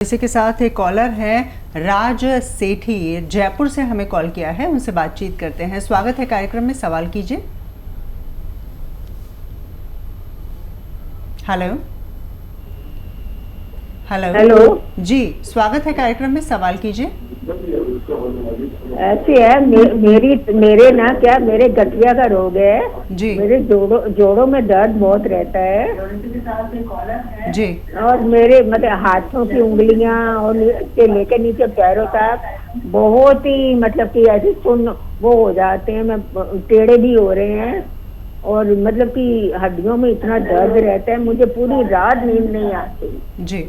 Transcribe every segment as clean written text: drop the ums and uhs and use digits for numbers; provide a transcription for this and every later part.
इसी के साथ एक कॉलर है राज सेठी, जयपुर से हमें कॉल किया है, उनसे बातचीत करते हैं। स्वागत है कार्यक्रम में, सवाल कीजिए। हेलो हेलो हेलो जी, स्वागत है कार्यक्रम में, सवाल कीजिए। ऐसे है मेरे ना क्या मेरे गठिया का रोग है जी मेरे जोड़ों में दर्द बहुत रहता है जी और मेरे मतलब हाथों की उंगलियां और से लेकर नीचे पैरों तक बहुत ही मतलब कि ऐसे सुन्न वो हो जाते हैं, मैं टेढ़े भी हो रहे हैं और मतलब कि हड्डियों में इतना दर्द रहता है, मुझे पूरी रात नींद नहीं आती। जी,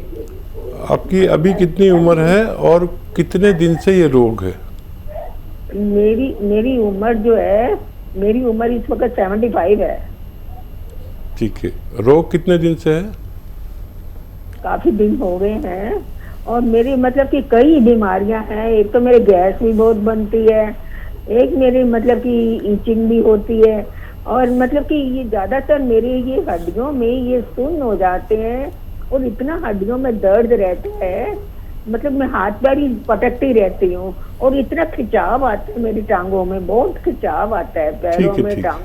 आपकी अभी कितनी उम्र है और कितने दिन से ये रोग है? मेरी उम्र जो है, मेरी उम्र इस वक्त 75 है। ठीक है। रोग कितने दिन से है? काफी दिन हो गए हैं और मेरी मतलब कि कई बीमारियां हैं। एक तो मेरे गैस भी बहुत बनती है, एक मेरी मतलब कि ईचिंग भी होती है और मतलब कि ये ज्यादातर मेरे ये हड्डियों में ये सुन्न हो जाते हैं और इतना हड्डियों में दर्द रहता है, मतलब मैं हाथ पैर ही पटकती रहती हूँ और इतना खिंचाव आता है मेरी टांगों में, बहुत खिंचाव आता है पैरों में टांग।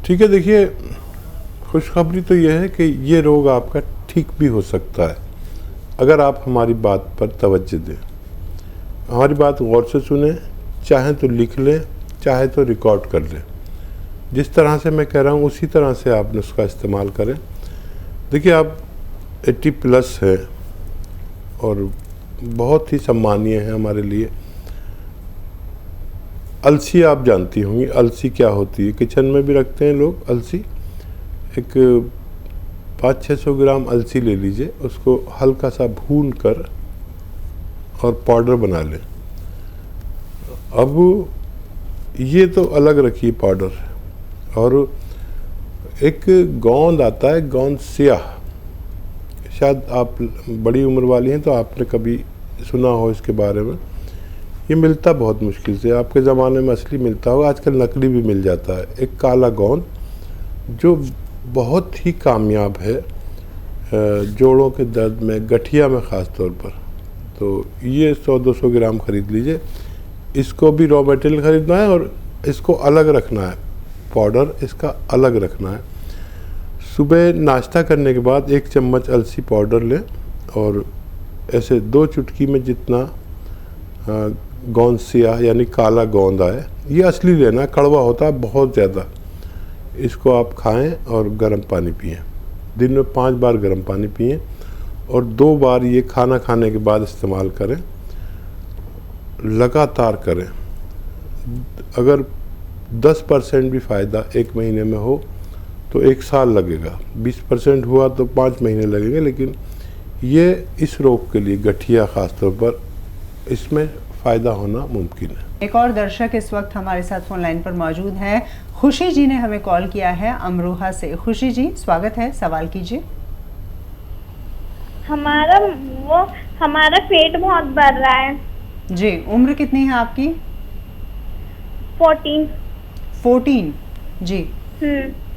ठीक है, देखिए, खुशखबरी तो यह है कि ये रोग आपका ठीक भी हो सकता है अगर आप हमारी बात पर तवज्जो दें, हमारी बात गौर से सुने, चाहे तो लिख लें, चाहे तो रिकॉर्ड कर लें। जिस तरह से मैं कह रहा हूँ उसी तरह से आप उसका इस्तेमाल करें। देखिए, आप 80 प्लस है और बहुत ही सम्मानीय है हमारे लिए। अलसी आप जानती होंगी, अलसी क्या होती है, किचन में भी रखते हैं लोग अलसी। एक 500-600 ग्राम अलसी ले लीजिए, उसको हल्का सा भून कर और पाउडर बना लें। अब ये तो अलग रखिए पाउडर, और एक गोंद आता है, गोंद स्याह, शायद आप बड़ी उम्र वाली हैं तो आपने कभी सुना हो इसके बारे में। ये मिलता बहुत मुश्किल से, आपके ज़माने में असली मिलता होगा, आजकल नकली भी मिल जाता है। एक काला गोंद जो बहुत ही कामयाब है जोड़ों के दर्द में, गठिया में ख़ास तौर पर। तो ये 100-200 ग्राम ख़रीद लीजिए। इसको भी रॉ मटेरियल ख़रीदना है और इसको अलग रखना है, पाउडर इसका अलग रखना है। सुबह नाश्ता करने के बाद 1 चम्मच अलसी पाउडर लें और ऐसे 2 चुटकी में जितना गोंद स्याह यानी काला गोंद आए, ये असली लेना, कड़वा होता है बहुत ज़्यादा। इसको आप खाएं और गर्म पानी पिएं। दिन में 5 बार गर्म पानी पिएं और 2 बार ये खाना खाने के बाद इस्तेमाल करें। लगातार करें। अगर 10% भी फ़ायदा 1 महीने में हो तो 1 साल लगेगा, 20% हुआ तो 5 महीने लगेंगे, लेकिन ये इस रोग के लिए, गठिया ख़ास तौर पर, इसमें फ़ायदा होना मुमकिन है। एक और दर्शक इस वक्त हमारे साथ फोन लाइन पर मौजूद है। खुशी जी ने हमें कॉल किया है अमरोहा से। खुशी जी, स्वागत है, सवाल कीजिए। हमारा पेट बहुत बढ़ रहा है। जी, उम्र कितनी है आपकी? 14 जी,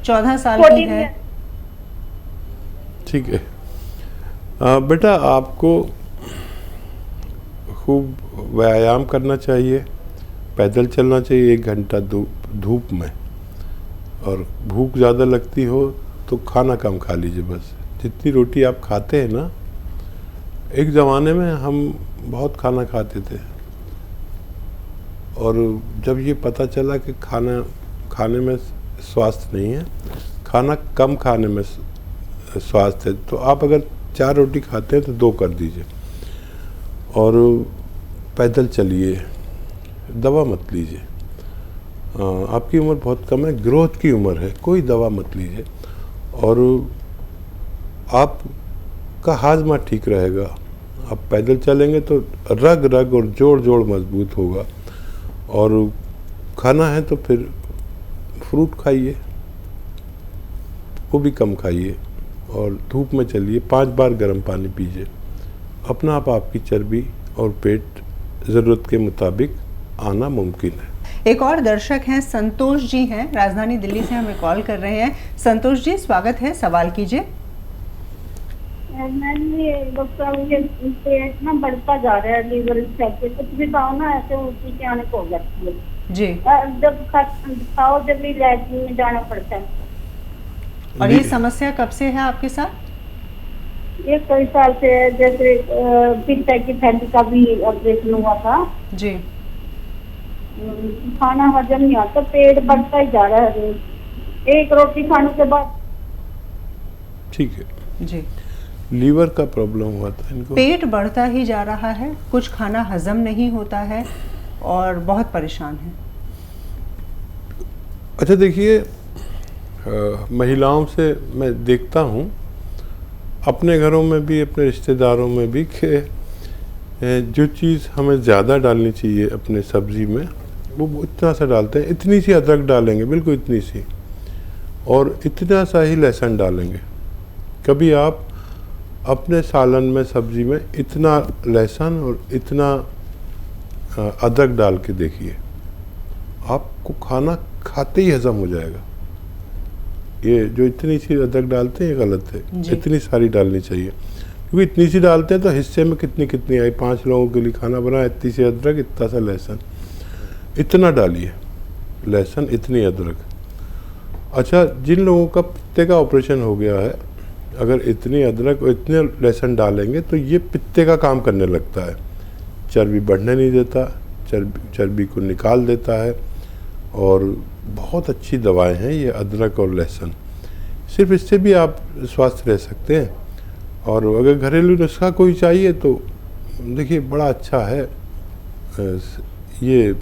14 साल की है। ठीक है बेटा, आपको खूब व्यायाम करना चाहिए, पैदल चलना चाहिए 1 घंटा धूप में, और भूख ज़्यादा लगती हो तो खाना कम खा लीजिए। बस जितनी रोटी आप खाते हैं ना, एक ज़माने में हम बहुत खाना खाते थे और जब ये पता चला कि खाने में स्वास्थ्य नहीं है, खाना कम खाने में स्वास्थ्य है, तो आप अगर 4 रोटी खाते हैं तो 2 कर दीजिए और पैदल चलिए, दवा मत लीजिए। आपकी उम्र बहुत कम है, ग्रोथ की उम्र है, कोई दवा मत लीजिए और आपका हाजमा ठीक रहेगा। आप पैदल चलेंगे तो रग रग और जोड़ मजबूत होगा। और खाना है तो फिर फ्रूट खाइए, वो भी कम खाइए, और धूप में चलिए, 5 बार गर्म पानी पीजिए। अपना आप आपकी चर्बी और पेट ज़रूरत के मुताबिक आना मुमकिन है। एक और दर्शक हैं, संतोष जी हैं, राजधानी दिल्ली से हमें कॉल कर रहे हैं। संतोष जी, स्वागत है, सवाल कीजिए। मैम ये डॉक्टर ये पेट ना बढ़ता जा रहा है, लीवर से कुछ भी खाओ ना ऐसे उल्टी के आने को हो जाती है जी। जब खाओ जब भी लैट्रिन में जाना पड़ता है। और ये समस्या कब से है आपके साथ? ये कई साल से है, जैसे पित्त की थैली का भी ऑपरेशन हुआ था जी। खाना हजम नहीं आता, पेट बढ़ता ही जा रहा है, एक रोटी खाने के बाद। ठीक है जी। लीवर का प्रॉब्लम हुआ था इनको। पेट बढ़ता ही जा रहा है, कुछ खाना हजम नहीं होता है और बहुत परेशान है। अच्छा देखिए, महिलाओं से मैं देखता हूँ अपने घरों में भी अपने रिश्तेदारों में भी कि जो चीज़ हमें ज़्यादा डालनी चाहिए अपने सब्ज़ी में वो इतना सा डालते हैं। इतनी सी अदरक डालेंगे, बिल्कुल इतनी सी, और इतना सा ही लहसुन डालेंगे। कभी आप अपने सालन में सब्ज़ी में इतना लहसुन और इतना अदरक डाल के देखिए, आपको खाना खाते ही हज़म हो जाएगा। ये जो इतनी सी अदरक डालते हैं ये गलत है, इतनी सारी डालनी चाहिए, क्योंकि इतनी सी डालते हैं तो हिस्से में कितनी आई, 5 लोगों के लिए खाना बना, इतनी सी अदरक, इतना सा लहसुन, इतना डालिए लहसुन, इतनी अदरक। अच्छा, जिन लोगों का पित्ते का ऑपरेशन हो गया है, अगर इतनी अदरक और इतने लहसुन डालेंगे तो ये पित्ते का काम करने लगता है, चर्बी बढ़ने नहीं देता, चर्बी को निकाल देता है, और बहुत अच्छी दवाएं हैं ये अदरक और लहसुन। सिर्फ इससे भी आप स्वस्थ रह सकते हैं। और अगर घरेलू नुस्खा कोई चाहिए तो देखिए बड़ा अच्छा है, ये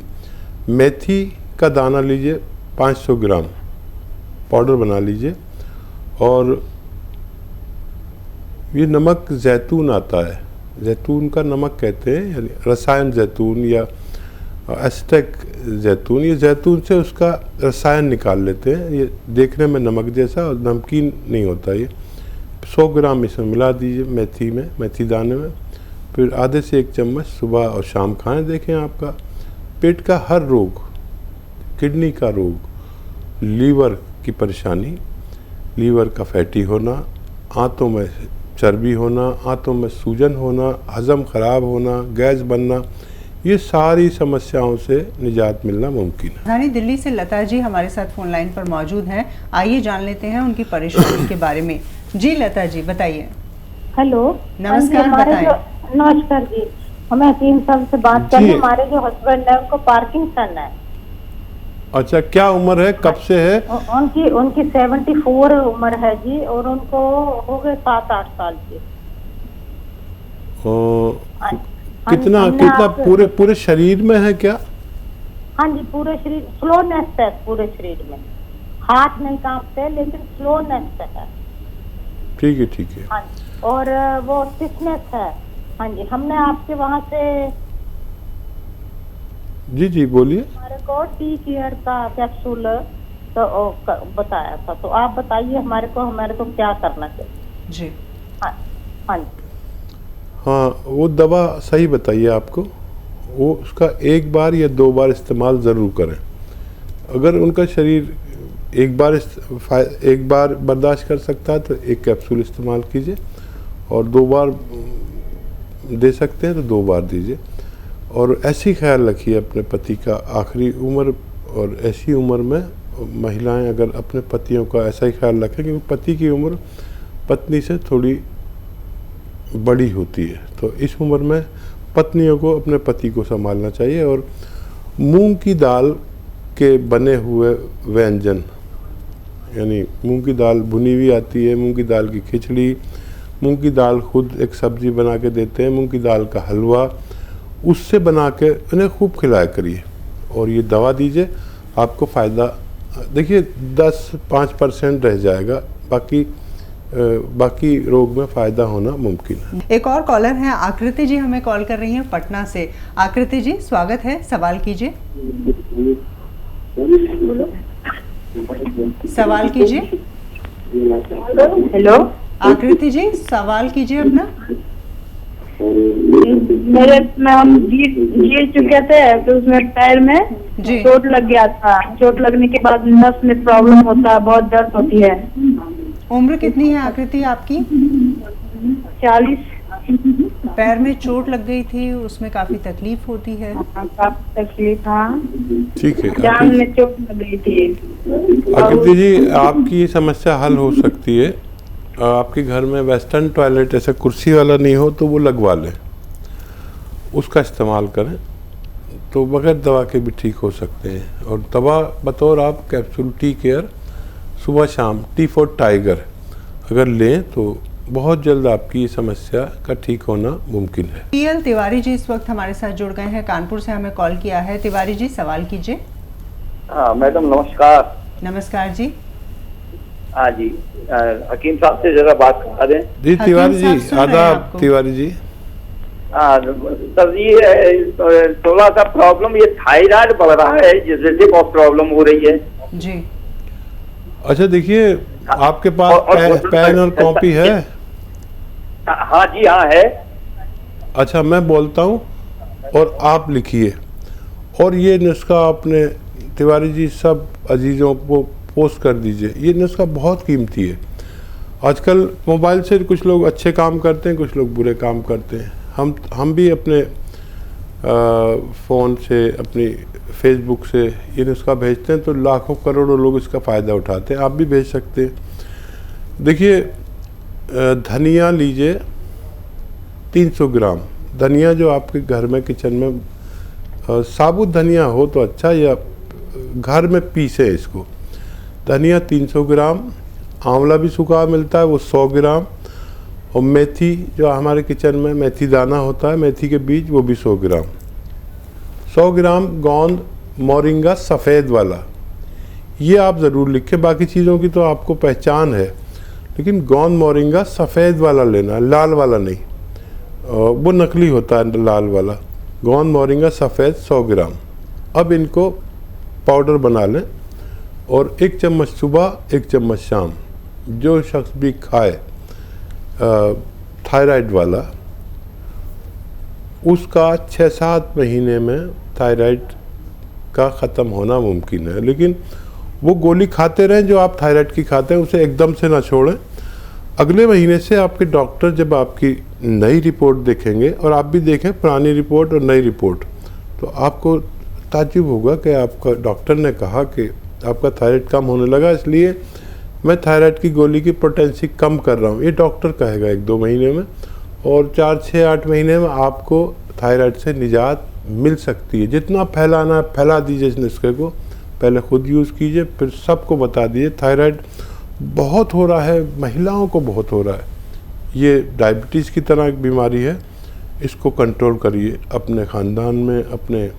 मेथी का दाना लीजिए 500 ग्राम, पाउडर बना लीजिए, और ये नमक जैतून आता है, जैतून का नमक कहते हैं, यानी रसायन जैतून या एस्टेक जैतून, ये जैतून से उसका रसायन निकाल लेते हैं। ये देखने में नमक जैसा और नमकीन नहीं होता। ये 100 ग्राम इसमें मिला दीजिए मेथी में, मेथी दाने में, फिर आधे से 1 चम्मच सुबह और शाम खाएं। देखें आपका पेट का हर रोग, किडनी का रोग, लीवर की परेशानी, लीवर का फैटी होना, आंतों में चर्बी होना, आंतों में सूजन होना, हजम खराब होना, गैस बनना, ये सारी समस्याओं से निजात मिलना मुमकिन है। राजधानी दिल्ली से लता जी हमारे साथ फोन लाइन पर मौजूद हैं। आइए जान लेते हैं उनकी परेशानी के बारे में। जी लता जी बताइए। हेलो, नमस्कार, बताएं। नमस्कार जी, हमें हकीम साहब से बात करनी। हमारे जो हस्बैंड है उनको पार्किंसन है। अच्छा, क्या उम्र है, कब से है? उनकी 74 उम्र है जी, और उनको हो गए 7-8 साल की। कितना पूरे शरीर में है क्या? हाँ जी, पूरे शरीर स्लोनेस है, पूरे शरीर में हाथ नहीं कांपते लेकिन स्लोनेस है। ठीक है, ठीक है। हाँ जी, और वो स्टिफनेस है। हाँ जी, हमने आपके वहाँ से जी बोलिए। हमारे को टी केयर का कैप्सूल तो बताया था, तो आप बताइए हमारे को क्या करना चाहिए जी। हाँ जी। हाँ, वो दवा सही बताइए आपको, वो उसका 1 बार या 2 बार इस्तेमाल ज़रूर करें। अगर उनका शरीर एक बार बर्दाश्त कर सकता है तो 1 कैप्सूल इस्तेमाल कीजिए, और 2 बार दे सकते हैं तो 2 बार दीजिए। और ऐसी ख्याल रखिए अपने पति का आखिरी उम्र, और ऐसी उम्र में महिलाएं अगर अपने पतियों का ऐसा ही ख्याल रखें, क्योंकि पति की उम्र पत्नी से थोड़ी बड़ी होती है, तो इस उम्र में पत्नियों को अपने पति को संभालना चाहिए। और मूंग की दाल के बने हुए व्यंजन, यानी मूंग की दाल भुनी हुई आती है, मूंग की दाल की खिचड़ी, मूंग की दाल खुद एक सब्जी बना के देते हैं, मूंग की दाल का हलवा, उससे बना के उन्हें खूब खिलाया करिए, और ये दवा दीजिए। आपको फ़ायदा देखिए 10-5% रह जाएगा, बाकी रोग में फ़ायदा होना मुमकिन है। एक और कॉलर हैं, आकृति जी हमें कॉल कर रही हैं पटना से। आकृति जी स्वागत है, सवाल कीजिए। सवाल कीजिए। हेलो, आकृति जी सवाल कीजिए अपना। हम गिर चुके थे तो उसमें पैर में जी। चोट लग गया था। चोट लगने के बाद नस में प्रॉब्लम होता है, बहुत दर्द होती है। उम्र कितनी है आकृति आपकी? 40। पैर में चोट लग गई थी, उसमें काफी तकलीफ होती है। काफी तकलीफ। हाँ, ठीक है जान में चोट लग गई थी। आकृति जी, आपकी ये समस्या हल हो सकती है। आपके घर में वेस्टर्न टॉयलेट ऐसा कुर्सी वाला नहीं हो तो वो लगवा लें, उसका इस्तेमाल करें, तो बगैर दवा के भी ठीक हो सकते हैं। और दवा बतौर आप कैप्सूल टी केयर सुबह शाम टी फॉर टाइगर अगर लें तो बहुत जल्द आपकी ये समस्या का ठीक होना मुमकिन है। पीएल तिवारी जी इस वक्त हमारे साथ जुड़ गए हैं, कानपुर से हमें कॉल किया है। तिवारी जी, सवाल कीजिए। हाँ मैडम, नमस्कार। नमस्कार जी। हाँ जी, हकीम साहब से जरा बात करा दें। जी हकीम तिवारी साहब जी, सुन रहे हैं आदाब आपको। तिवारी जी। हाँ सर, ये थोड़ा सा प्रॉब्लम, ये थायराइड बढ़ रहा है जिससे बहुत प्रॉब्लम हो रही है जी। अच्छा देखिए, आपके पास और पेन और कॉपी है? हाँ जी, हाँ है। अच्छा, मैं बोलता हूँ और आप लिखिए, और ये नुस्खा आपने तिवारी जी सब अजीज़ों को पोस्ट कर दीजिए। ये नुस्खा बहुत कीमती है। आजकल मोबाइल से कुछ लोग अच्छे काम करते हैं, कुछ लोग बुरे काम करते हैं। हम भी अपने फ़ोन से, अपनी फेसबुक से ये नुस्खा भेजते हैं तो लाखों करोड़ों लोग इसका फ़ायदा उठाते हैं। आप भी भेज सकते हैं। देखिए, धनिया लीजिए 300 ग्राम। धनिया जो आपके घर में किचन में साबुत धनिया हो तो अच्छा, या घर में पीसे इसको। धनिया 300 ग्राम, आंवला भी सूखा मिलता है वो 100 ग्राम, और मेथी जो हमारे किचन में मेथी दाना होता है, मेथी के बीज, वो भी 100 ग्राम। 100 ग्राम गोंद मोरिंगा सफ़ेद वाला, ये आप ज़रूर लिखें। बाकी चीज़ों की तो आपको पहचान है, लेकिन गोंद मोरिंगा सफ़ेद वाला लेना है, लाल वाला नहीं। वो नकली होता है लाल वाला। गोंद मोरिंगा सफ़ेद 100 ग्राम। अब इनको पाउडर बना लें, और 1 चम्मच सुबह 1 चम्मच शाम। जो शख्स भी खाए थायराइड वाला, उसका 6-7 महीने में थायराइड का ख़त्म होना मुमकिन है। लेकिन वो गोली खाते रहें जो आप थायराइड की खाते हैं, उसे एकदम से ना छोड़ें। अगले महीने से आपके डॉक्टर जब आपकी नई रिपोर्ट देखेंगे, और आप भी देखें पुरानी रिपोर्ट और नई रिपोर्ट, तो आपको ताज्जुब होगा कि आपका डॉक्टर ने कहा कि आपका थायराइड कम होने लगा, इसलिए मैं थायराइड की गोली की पोटेंसी कम कर रहा हूँ। ये डॉक्टर कहेगा 1-2 महीने में, और 4-6-8 महीने में आपको थायराइड से निजात मिल सकती है। जितना फैलाना है फैला दीजिए इस नुस्खे को, पहले खुद यूज़ कीजिए, फिर सबको बता दीजिए। थायराइड बहुत हो रहा है, महिलाओं को बहुत हो रहा है। ये डायबिटीज़ की तरह एक बीमारी है, इसको कंट्रोल करिए। अपने ख़ानदान में, अपने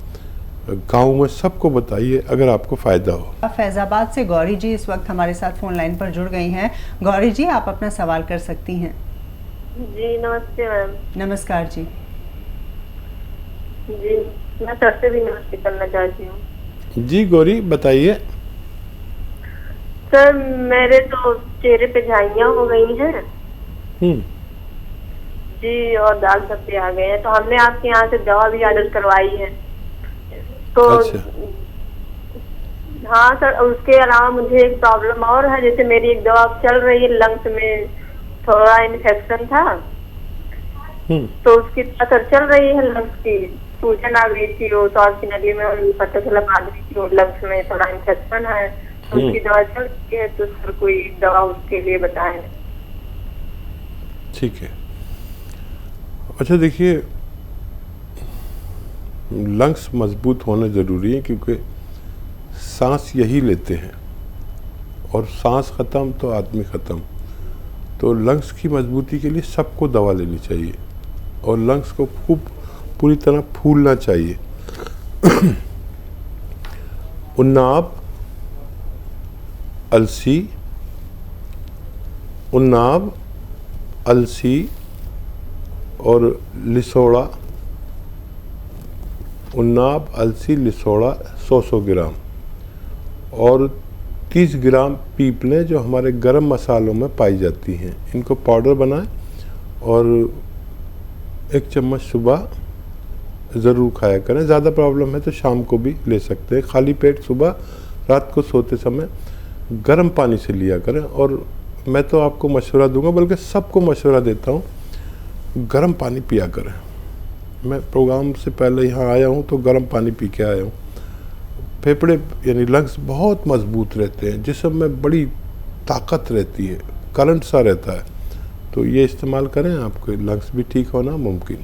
गाँव में सबको बताइए अगर आपको फ़ायदा हो। फैज़ाबाद से गौरी जी इस वक्त हमारे साथ फ़ोन लाइन पर जुड़ गई हैं। गौरी जी, आप अपना सवाल कर सकती हैं। जी नमस्ते मैम। नमस्कार जी। जी मैं सर से भी नमस्ते करना चाहती हूँ। जी गौरी, बताइए। सर मेरे तो चेहरे पे झाइयाँ हो गई हैं जी, और दाग धब्बे आ गए हैं, तो हमने आपके यहाँ से दवा भी ऑर्डर करवाई है। तो अच्छा। हाँ सर, उसके अलावा मुझे एक प्रॉब्लम और है। जैसे मेरी एक दवा चल रही है, लंग्स में थोड़ा इन्फेक्शन था, तो उसकी असर चल रही है। लंग्स की सूजन आ गई थी, वो सांस की नली में पता चला आ गई थी, और लंग्स में थोड़ा इन्फेक्शन है, तो उसकी दवा चल रही है। तो सर कोई दवा उसके लिए बताएं। ठीक है। अच्छा देखिए, लंग्स मजबूत होने ज़रूरी है, क्योंकि सांस यही लेते हैं, और सांस ख़त्म तो आदमी ख़त्म। तो लंग्स की मजबूती के लिए सबको दवा लेनी चाहिए, और लंग्स को खूब पूरी तरह फूलना चाहिए। उन्नाब, अलसी, उन्नाब, अलसी और लिसोड़ा, उन्नाब, अलसी, लिसोड़ा 100-100 ग्राम, और 30 ग्राम पीपलें जो हमारे गरम मसालों में पाई जाती हैं, इनको पाउडर बनाएं, और 1 चम्मच सुबह ज़रूर खाया करें। ज़्यादा प्रॉब्लम है तो शाम को भी ले सकते हैं। खाली पेट सुबह, रात को सोते समय गर्म पानी से लिया करें। और मैं तो आपको मशवरा दूंगा, बल्कि सबको मशवरा देता हूँ गर्म पानी पिया करें। मैं प्रोग्राम से पहले यहाँ आया हूँ तो गर्म पानी पी के आया हूँ। फेफड़े यानी लंग्स बहुत मजबूत रहते हैं, जिस्म में बड़ी ताकत रहती है, करंट सा रहता है। तो ये इस्तेमाल करें, आपके लंग्स भी ठीक होना मुमकिन है।